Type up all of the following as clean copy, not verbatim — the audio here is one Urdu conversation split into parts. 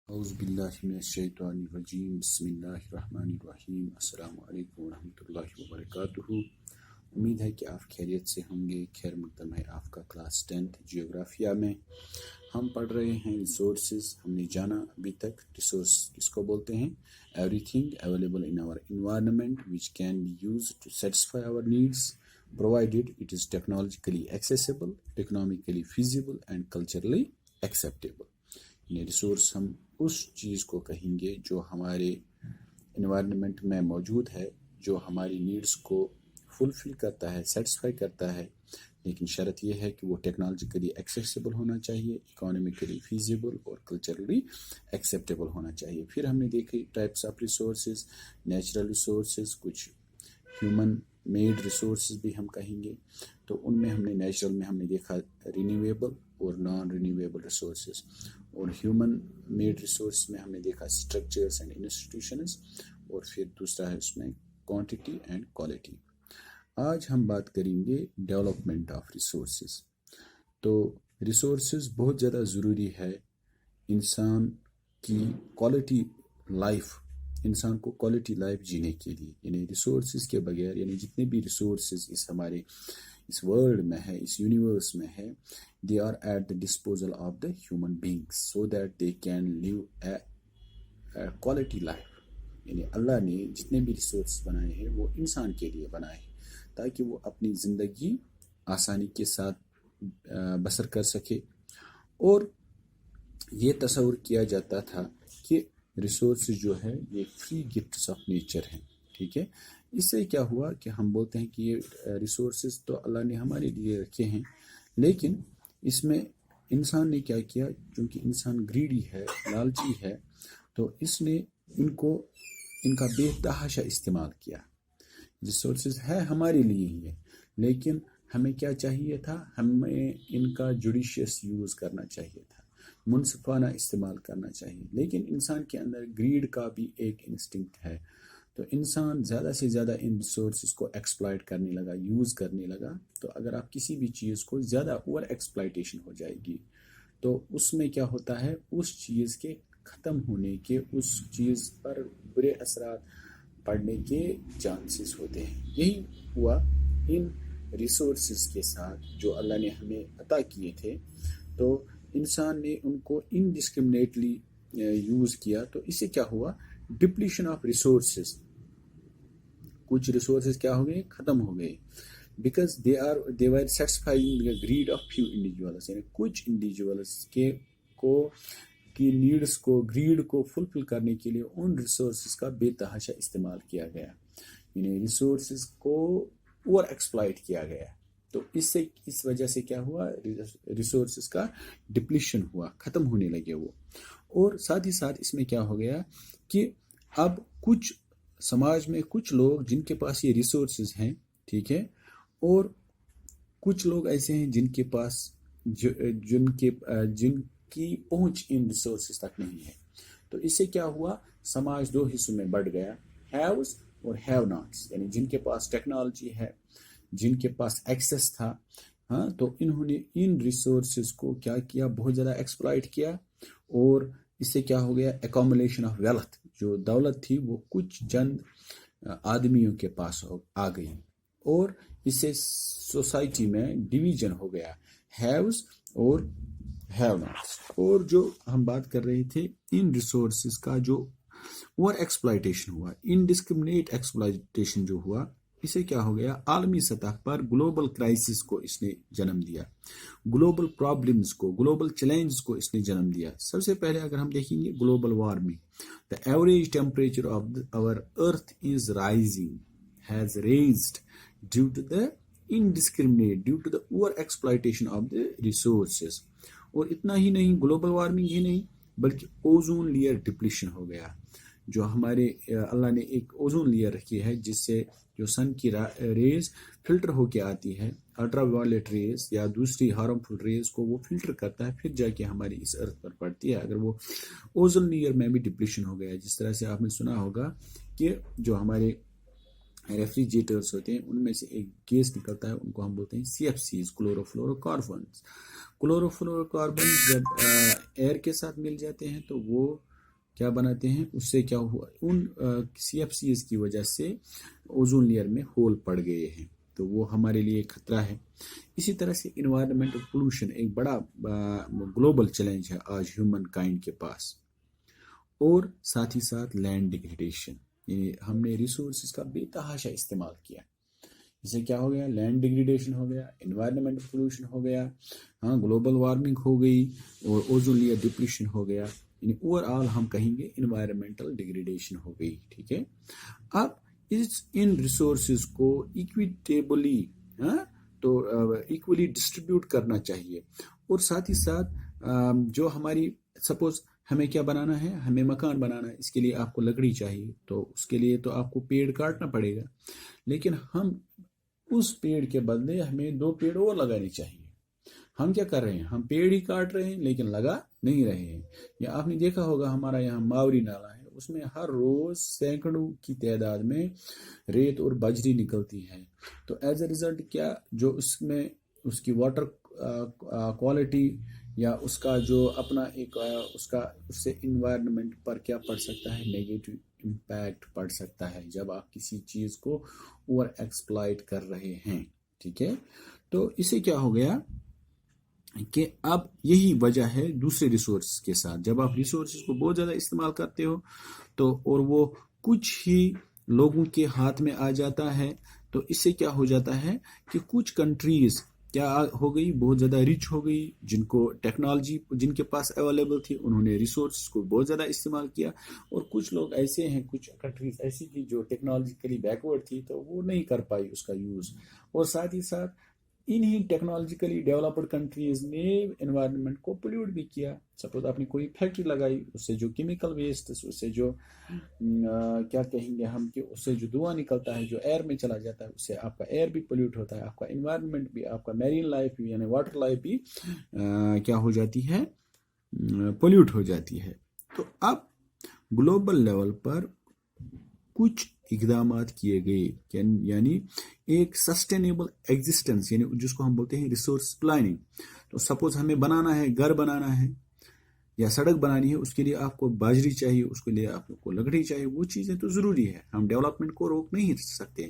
اعوذ باللہ من الشیطان الرجیم بسم اللہ الرحمن الرحیم السلام علیکم ورحمۃ اللہ وبرکاتہ۔ امید ہے کہ آپ خیریت سے ہوں گے۔ خیر مقدم ہے آپ کا کلاس 10 جیوگرافیہ میں۔ ہم پڑھ رہے ہیں ریسورسز۔ ہم نے جانا ابھی تک ریسورس کس کو بولتے ہیں؟ Everything available in our environment which can be use to satisfy our needs provided it is technologically accessible, economically feasible and culturally acceptable۔ یعنی ریسورس ہم اس چیز کو کہیں گے جو ہمارے انوائرمنٹ میں موجود ہے، جو ہماری نیڈس کو فلفل کرتا ہے، سیٹسفائی کرتا ہے، لیکن شرط یہ ہے کہ وہ ٹیکنالوجیکلی ایکسیسیبل ہونا چاہیے، اکانومیکلی فیزیبل اور کلچرلی ایکسیپٹیبل ہونا چاہیے۔ پھر ہم نے دیکھی types of resources, natural resources, کچھ ہیومن میڈ ریسورسز بھی ہم کہیں گے۔ تو ان میں ہم نے نیچرل میں ہم نے دیکھا رینیویبل اور نان رینیویبل ریسورسز، اور ہیومن میڈ ریسورس میں ہم نے دیکھا اسٹرکچرس اینڈ انسٹیٹیوشنز، اور پھر دوسرا ہے اس میں کوانٹٹی اینڈ کوالٹی۔ آج ہم بات کریں گے ڈیولپمنٹ آف ریسورسز۔ تو ریسورسز بہت زیادہ ضروری ہے انسان کی کوالٹی لائف، انسان کو کوالٹی لائف جینے کے لیے۔ یعنی ریسورسز کے بغیر، یعنی جتنے بھی ریسورسز ہمارے اس ورلڈ میں ہے، اس یونیورس میں ہے، they are at the disposal of the human beings so that they can live a quality life۔ یعنی اللہ نے جتنے بھی ریسورس بنائے ہیں وہ انسان کے لیے بنائے ہیں تاکہ وہ اپنی زندگی آسانی کے ساتھ بسر کر سکے۔ اور یہ تصور کیا جاتا تھا کہ ریسورسز جو ہے یہ فری گفٹس آف نیچر ہیں، ٹھیک ہے۔ اس سے کیا ہوا کہ ہم بولتے ہیں کہ یہ ریسورسز تو اللہ نے ہمارے لیے رکھے ہیں، لیکن اس میں انسان نے کیا کیا؟ چونکہ انسان گریڈی ہے، لالچی ہے، تو اس نے ان کا بے تحاشا استعمال کیا۔ ریسورسز ہے ہمارے لیے ہی ہے، لیکن ہمیں کیا چاہیے تھا؟ ہمیں ان کا جوڈیشیس یوز کرنا چاہیے تھا، منصفانہ استعمال کرنا چاہیے۔ لیکن انسان کے اندر گریڈ کا بھی ایک انسٹنکٹ ہے، تو انسان زیادہ سے زیادہ ان ریسورسز کو ایکسپلائٹ کرنے لگا، یوز کرنے لگا۔ تو اگر آپ کسی بھی چیز کو زیادہ اوور ایکسپلائٹیشن ہو جائے گی تو اس میں کیا ہوتا ہے؟ اس چیز کے ختم ہونے کے، اس چیز پر برے اثرات پڑنے کے چانسز ہوتے ہیں۔ یہی ہوا ان ریسورسز کے ساتھ جو اللہ نے ہمیں عطا کیے تھے، تو انسان نے ان کو انڈسکرمنیٹلی یوز کیا۔ تو اس سے کیا ہوا؟ Depletion of resources. کچھ ریسورسز کیا ہو گئے؟ ختم ہو گئے، because they were satisfying the greed of few individuals۔ یعنی کچھ انڈیویجولس کی نیڈس کو، گریڈ کو فلفل کرنے کے لیے ان ریسورسز کا بے تحاشا استعمال کیا گیا، یعنی ریسورسز کو اوور ایکسپلائٹ کیا گیا۔ تو اس وجہ سے کیا ہوا؟ ریسورسز کا ڈپلیشن ہوا، ختم ہونے لگے وہ۔ اور ساتھ ہی ساتھ اس میں کیا ہو گیا کہ اب کچھ سماج میں کچھ لوگ جن کے پاس یہ ریسورسز ہیں، ٹھیک ہے، اور کچھ لوگ ایسے ہیں جن کے پاس جن کی پہنچ ان ریسورسز تک نہیں ہے۔ تو اس سے کیا ہوا؟ سماج دو حصوں میں بڑھ گیا، ہیوز اور ہیو ناٹس۔ یعنی جن کے پاس ٹیکنالوجی ہے، جن کے پاس ایکسیس تھا، ہاں، تو انہوں نے ان ریسورسز کو کیا کیا؟ بہت زیادہ ایکسپلائٹ کیا، اور اس سے کیا ہو گیا؟ ایکومولیشن آف ویلتھ، جو دولت تھی وہ کچھ چند آدمیوں کے پاس آ گئی، اور اس سے سوسائٹی میں ڈویژن ہو گیا، ہیوز اور ہیو ناٹس۔ اور جو ہم بات کر رہے تھے ان ریسورسز کا جو اوور ایکسپلائٹیشن ہوا، انڈسکرمنیٹ ایکسپلائٹیشن جو ہوا، اسے کیا ہو گیا؟ عالمی سطح پر گلوبل کرائسس کو اس نے جنم دیا، گلوبل پرابلمز کو، گلوبل چیلنجز کو اس نے جنم دیا۔ سب سے پہلے اگر ہم دیکھیں گے global warming, the average temperature of our earth is rising، has raised due to the over exploitation of the resources۔ اور اتنا ہی نہیں، گلوبل وارمنگ ہی نہیں بلکہ اوزون لیئر ڈپلیشن ہو گیا۔ جو ہمارے اللہ نے ایک اوزون لیئر رکھی ہے جس سے جو سن کی ریز فلٹر ہو کے آتی ہے، الٹرا وائلٹ ریز یا دوسری ہارمفل ریز کو وہ فلٹر کرتا ہے، پھر جا کے ہماری اس ارتھ پر پڑتی ہے۔ اگر وہ اوزون لیئر میں بھی ڈپلیشن ہو گیا، جس طرح سے آپ نے سنا ہوگا کہ جو ہمارے ریفریجریٹرز ہوتے ہیں ان میں سے ایک گیس نکلتا ہے، ان کو ہم بولتے ہیں CFCs، chloro fluoro carbons. Chloro fluoro carbons جب ایئر کے ساتھ مل جاتے ہیں تو وہ کیا بناتے ہیں، اس سے کیا ہوا، ان CFCs کی وجہ سے اوزون لیئر میں ہول پڑ گئے ہیں، تو وہ ہمارے لیے خطرہ ہے۔ اسی طرح سے انوائرمنٹل پولوشن ایک بڑا گلوبل چیلنج ہے آج ہیومن کائنڈ کے پاس، اور ساتھ ہی ساتھ لینڈ ڈیگریڈیشن، یعنی ہم نے ریسورسز کا بے تحاشا استعمال کیا، اس سے کیا ہو گیا، لینڈ ڈیگریڈیشن ہو گیا، انوائرمنٹل پولوشن ہو گیا، گلوبل وارمنگ ہو گئی، اور اوزون لیئر ڈپلیشن ہو گیا، یعنی اوور آل ہم کہیں گے انوائرمنٹل ڈیگریڈیشن ہو گئی، ٹھیک ہے۔ اب ان ریسورسز کو ایکویٹیبلی تو ایکولی ڈسٹریبیوٹ کرنا چاہیے، اور ساتھ ہی ساتھ جو ہماری سپوز ہمیں کیا بنانا ہے، ہمیں مکان بنانا ہے، اس کے لیے آپ کو لکڑی چاہیے، تو اس کے لیے تو آپ کو پیڑ کاٹنا پڑے گا، لیکن ہم اس پیڑ کے بدلے ہمیں 2 پیڑ اور لگانے چاہیے۔ ہم کیا کر رہے ہیں، ہم پیڑ ہی کاٹ رہے ہیں لیکن لگا نہیں رہے ہیں۔ یا آپ نے دیکھا ہوگا ہمارا یہاں ماوری نالا ہے، اس میں ہر روز سینکڑوں کی تعداد میں ریت اور بجری نکلتی ہے، تو ایز اے ریزلٹ کیا، جو اس میں اس کی واٹر کوالٹی یا اس کا جو اپنا ایک اس سے انوائرمنٹ پر کیا پڑ سکتا ہے، نیگیٹو امپیکٹ پڑ سکتا ہے جب آپ کسی چیز کو اوور ایکسپلائٹ کر رہے ہیں، ٹھیک ہے۔ تو اس سے کیا ہو گیا کہ اب یہی وجہ ہے دوسرے ریسورسز کے ساتھ، جب آپ ریسورسز کو بہت زیادہ استعمال کرتے ہو تو اور وہ کچھ ہی لوگوں کے ہاتھ میں آ جاتا ہے، تو اس سے کیا ہو جاتا ہے کہ کچھ کنٹریز کیا ہو گئی، بہت زیادہ ریچ ہو گئی، جن کو ٹیکنالوجی جن کے پاس اویلیبل تھی، انہوں نے ریسورسز کو بہت زیادہ استعمال کیا، اور کچھ لوگ ایسے ہیں، کچھ کنٹریز ایسی تھی جو ٹیکنالوجیکلی بیکورڈ تھی، تو وہ نہیں کر پائی اس کا یوز، اور ساتھ ہی ساتھ انہی ٹیکنالوجیکلی ڈیولپڈ کنٹریز نے انوائرمنٹ کو پولیوٹ بھی کیا۔ سپوز آپ نے کوئی فیکٹری لگائی، اس سے جو کیمیکل ویسٹ، اس سے جو کیا کہیں گے ہم کہ اس سے جو دھواں نکلتا ہے، جو ایئر میں چلا جاتا ہے، اس سے آپ کا ایئر بھی پولیوٹ ہوتا ہے، آپ کا انوائرمنٹ بھی، آپ کا میرین لائف بھی یعنی واٹر لائف بھی کیا ہو جاتی ہے، پولیوٹ ہو جاتی ہے۔ تو اب گلوبل لیول پر کچھ اقدامات کیے گئے، یعنی ایک سسٹینیبل ایگزسٹنس، یعنی جس کو ہم بولتے ہیں ریسورس پلاننگ۔ تو سپوز ہمیں بنانا ہے، گھر بنانا ہے یا سڑک بنانی ہے، اس کے لیے آپ کو باجری چاہیے، اس کے لیے آپ کو لکڑی چاہیے، وہ چیزیں تو ضروری ہے، ہم ڈیولپمنٹ کو روک نہیں سکتے،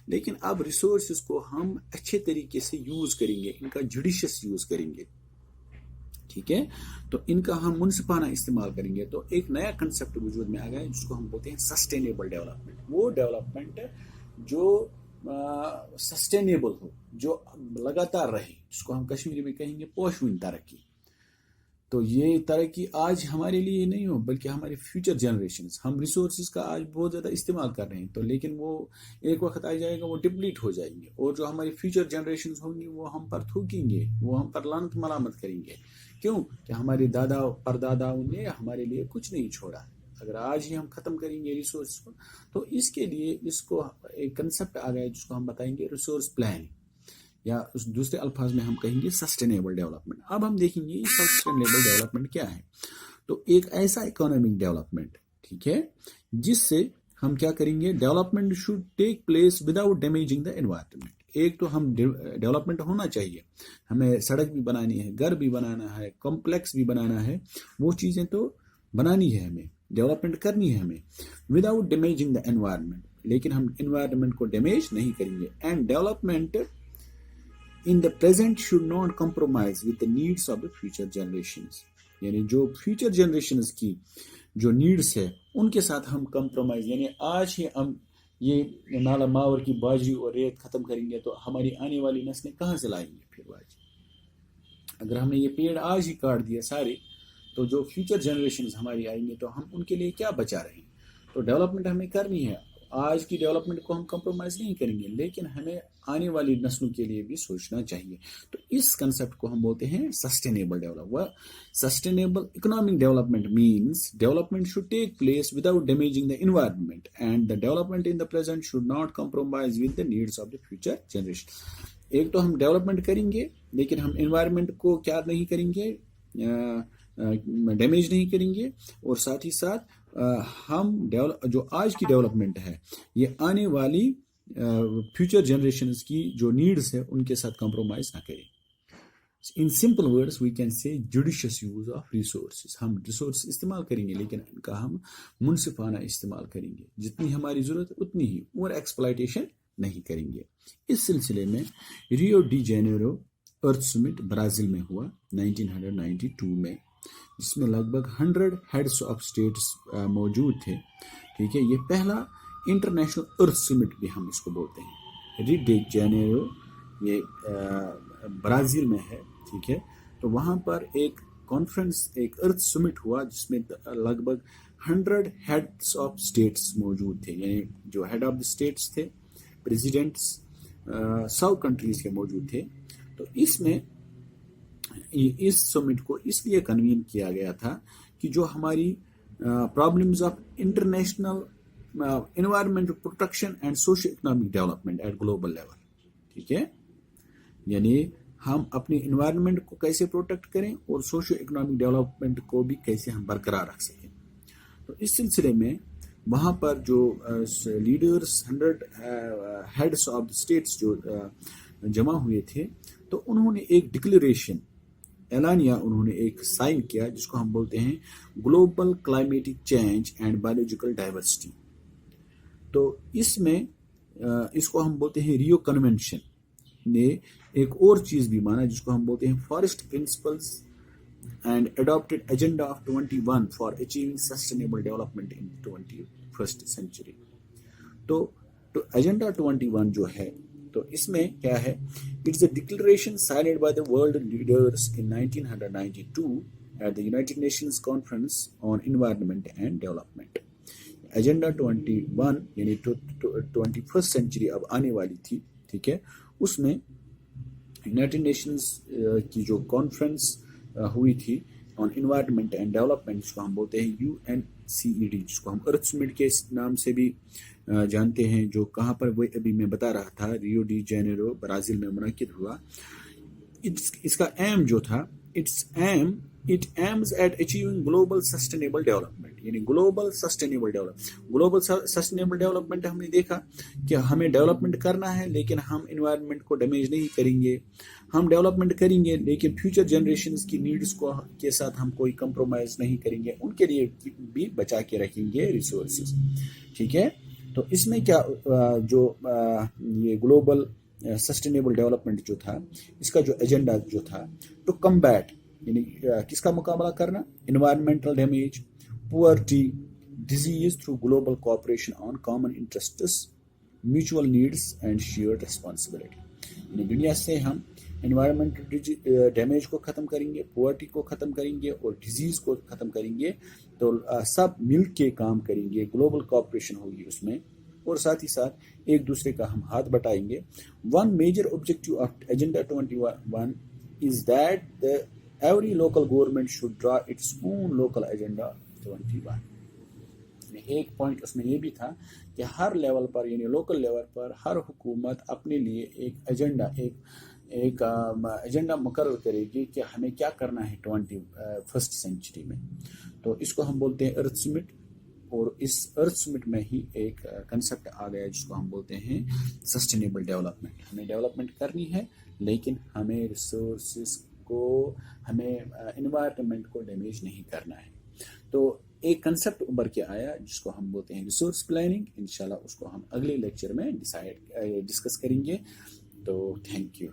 لیکن اب ریسورسز کو ہم اچھے طریقے سے یوز کریں گے، ان کا جوڈیشس یوز کریں گے، ٹھیک ہے، تو ان کا ہم منصفانہ استعمال کریں گے، تو ایک نیا کنسپٹ وجود میں آ گیا ہے جس کو ہم بولتے ہیں سسٹینیبل ڈیولپمنٹ۔ وہ ڈیولپمنٹ جو سسٹینیبل ہو، جو لگاتار رہے، جس کو ہم کشمیری میں کہیں گے پوشون ترقی۔ تو یہ ترقی آج ہمارے لیے نہیں ہو بلکہ ہمارے فیوچر جنریشنز، ہم ریسورسز کا آج بہت زیادہ استعمال کر رہے ہیں، تو لیکن وہ ایک وقت آ جائے گا وہ ڈپلیٹ ہو جائیں گے، اور جو ہماری فیوچر جنریشنز ہوں گی وہ ہم پر تھوکیں گے، وہ ہم پر لعنت ملامت کریں گے، کیوں کہ ہمارے دادا پرداداؤں نے ہمارے لیے کچھ نہیں چھوڑا۔ اگر آج ہی ہم ختم کریں گے ریسورس کو، تو اس کے لیے اس کو ایک کنسپٹ آ گیا جس کو ہم بتائیں گے ریسورس پلاننگ، یا دوسرے الفاظ میں ہم کہیں گے سسٹینیبل ڈیولپمنٹ۔ اب ہم دیکھیں گے سسٹینیبل ڈیولپمنٹ کیا ہے، تو ایک ایسا اکانومک ڈیولپمنٹ، ٹھیک ہے، جس سے ہم کیا کریں گے، development should take place without damaging the environment. ایک تو ہم ڈیولپمنٹ ہونا چاہیے، ہمیں سڑک بھی بنانی ہے، گھر بھی بنانا ہے، کمپلیکس بھی بنانا ہے، وہ چیزیں تو بنانی ہے، ہمیں ڈیولپمنٹ کرنی ہے ہمیں وداؤٹ ڈیمیجنگ دا انوائرمنٹ، لیکن ہم انوائرمنٹ کو ڈیمیج نہیں کریں گے۔ And development in the present should not compromise with the needs of the future generations، یعنی جو فیوچر جنریشنز کی جو نیڈس ہے ان کے ساتھ ہم کمپرومائز، یعنی آج ہی ہم یہ نالا ماور کی باجری اور ریت ختم کریں گے تو ہماری آنے والی نسلیں کہاں سے لائیں گے پھر باجری؟ اگر ہم نے یہ پیڑ آج ہی کاٹ دیا سارے، تو جو فیوچر جنریشنز ہماری آئیں گے تو ہم ان کے لیے کیا بچا رہے ہیں؟ تو ڈیولپمنٹ ہمیں کرنی ہے، آج کی ڈیولپمنٹ کو ہم کمپرومائز نہیں کریں گے، لیکن ہمیں آنے والی نسلوں کے لیے بھی سوچنا چاہیے۔ تو اس کنسپٹ کو ہم بولتے ہیں sustainable development. Sustainable economic development means development should take place without damaging the environment, and the development in the present should not compromise with the needs of the future generation. ایک تو ہم ڈیولپمنٹ کریں گے لیکن ہم انوائرمنٹ کو کیا نہیں کریں گے، ڈیمیج نہیں کریں گے، اور ساتھ ہی ساتھ ہم جو آج کی ڈیولپمنٹ ہے یہ آنے والی فیوچر جنریشنز کی جو نیڈز ہے ان کے ساتھ کمپرومائز نہ کریں۔ In simple words, we can say judicious use of resources. ہم resources استعمال کریں گے لیکن ان کا ہم منصفانہ استعمال کریں گے. جتنی ہماری ضرورت اتنی ہی، اور ایکسپلائٹیشن نہیں کریں گے. اس سلسلے میں ریو ڈی جینیرو ارتھ سمٹ برازیل میں ہوا 1992 میں، جس میں لگ بھگ 100 ہیڈس آف اسٹیٹس موجود تھے. ٹھیک ہے، یہ پہلا انٹرنیشنل ارتھ سمٹ بھی ہم اس کو بولتے ہیں. ریو ڈی جینیرو یہ برازیل میں ہے. ٹھیک ہے، تو وہاں پر ایک کانفرنس، ایک ارتھ سمٹ ہوا جس میں لگ بھگ 100 ہیڈس آف اسٹیٹس موجود تھے، یعنی جو ہیڈ آف دی اسٹیٹس تھے، پریزیڈنٹس 100 کنٹریز کے موجود تھے. تو اس میں اس سمٹ کو اس لیے کنوین کیا گیا تھا کہ جو ہماری problems of international environmental protection and socio economic development at global level. ٹھیک ہے، یعنی ہم اپنے انوائرمنٹ کو کیسے پروٹیکٹ کریں اور سوشو اکنامک ڈیولپمنٹ کو بھی کیسے ہم برقرار رکھ سکیں. تو اس سلسلے میں وہاں پر جو leaders 100 heads of the states جو جمع ہوئے تھے، تو انہوں نے ایک ڈکلریشن اعلانیہ انہوں نے ایک سائن کیا جس کو ہم بولتے ہیں global climatic change and biological diversity. تو اس میں اس کو ہم بولتے ہیں ریو کنونشن نے ایک اور چیز بھی مانا جس کو ہم بولتے ہیں forest principles and adopted agenda of 21 for achieving sustainable development in 21st century. تو ایجنڈا 21 جو ہے، تو اس میں کیا ہے، it's a declaration signed by the world leaders in 1992 at the United Nations conference on environment and development. Agenda 21 یعنی 21st سینچری اب آنے والی تھی. ٹھیک ہے، اس میں یونائٹڈ نیشنز کی جو کانفرنس ہوئی تھی آن انوائرمنٹ اینڈ ڈیولپمنٹ، جس کو ہم بولتے ہیں UNCED، جس کو ہم ارتھ سمٹ کے نام سے بھی جانتے ہیں، جو کہاں پر وہ ابھی میں بتا رہا تھا ریو ڈی جینیرو برازیل میں منعقد ہوا. اس کا ایم جو تھا، it aims at achieving global sustainable development، یعنی global sustainable development ہم نے دیکھا کہ ہمیں ڈیولپمنٹ کرنا ہے لیکن ہم انوائرمنٹ کو ڈیمیج نہیں کریں گے. ہم ڈیولپمنٹ کریں گے لیکن فیوچر جنریشنز کی نیڈز کو کے ساتھ ہم کوئی کمپرومائز نہیں کریں گے، ان کے لیے بھی بچا کے رکھیں گے ریسورسز. ٹھیک ہے، تو اس میں کیا جو یہ گلوبل سسٹینیبل ڈیولپمنٹ جو تھا، اس کا جو ایجنڈا جو تھا، ٹو کمبیٹ، یعنی کس کا مقابلہ کرنا، environmental damage, پورٹی، disease through global cooperation on common interests, mutual needs and shared responsibility. یعنی دنیا سے ہم انوائرمنٹل ڈیمیج کو ختم کریں گے، پورٹی کو ختم کریں گے اور ڈیزیز کو ختم کریں گے. تو سب مل کے کام کریں گے، گلوبل کوآپریشن ہوگی اس میں، اور ساتھ ہی ساتھ ایک دوسرے کا ہم ہاتھ بٹائیں گے. One major objective of agenda 21 is that every local government should draw its own local agenda 21. ایک پوائنٹ اس میں یہ بھی تھا کہ ہر لیول پر، یعنی لوکل لیول پر ہر حکومت اپنے لیے ایک ایجنڈا مقرر کرے گی کہ ہمیں کیا کرنا ہے 21st سینچری میں. تو اس کو ہم بولتے ہیں ارتھ سمٹ، اور اس ارتھ سمٹ میں ہی ایک کنسیپٹ آ گیا جس کو ہم بولتے ہیں سسٹینیبل ڈیولپمنٹ. ہمیں ڈیولپمنٹ کرنی ہے لیکن ہمیں ریسورسز کو، ہمیں انوائرمنٹ کو ڈیمیج نہیں کرنا ہے. تو ایک کنسیپٹ ابھر کے آیا جس کو ہم بولتے ہیں ریسورس پلاننگ. انشاءاللہ اس کو ہم اگلے لیکچر میں ڈسکس کریں گے. تو تھینک یو.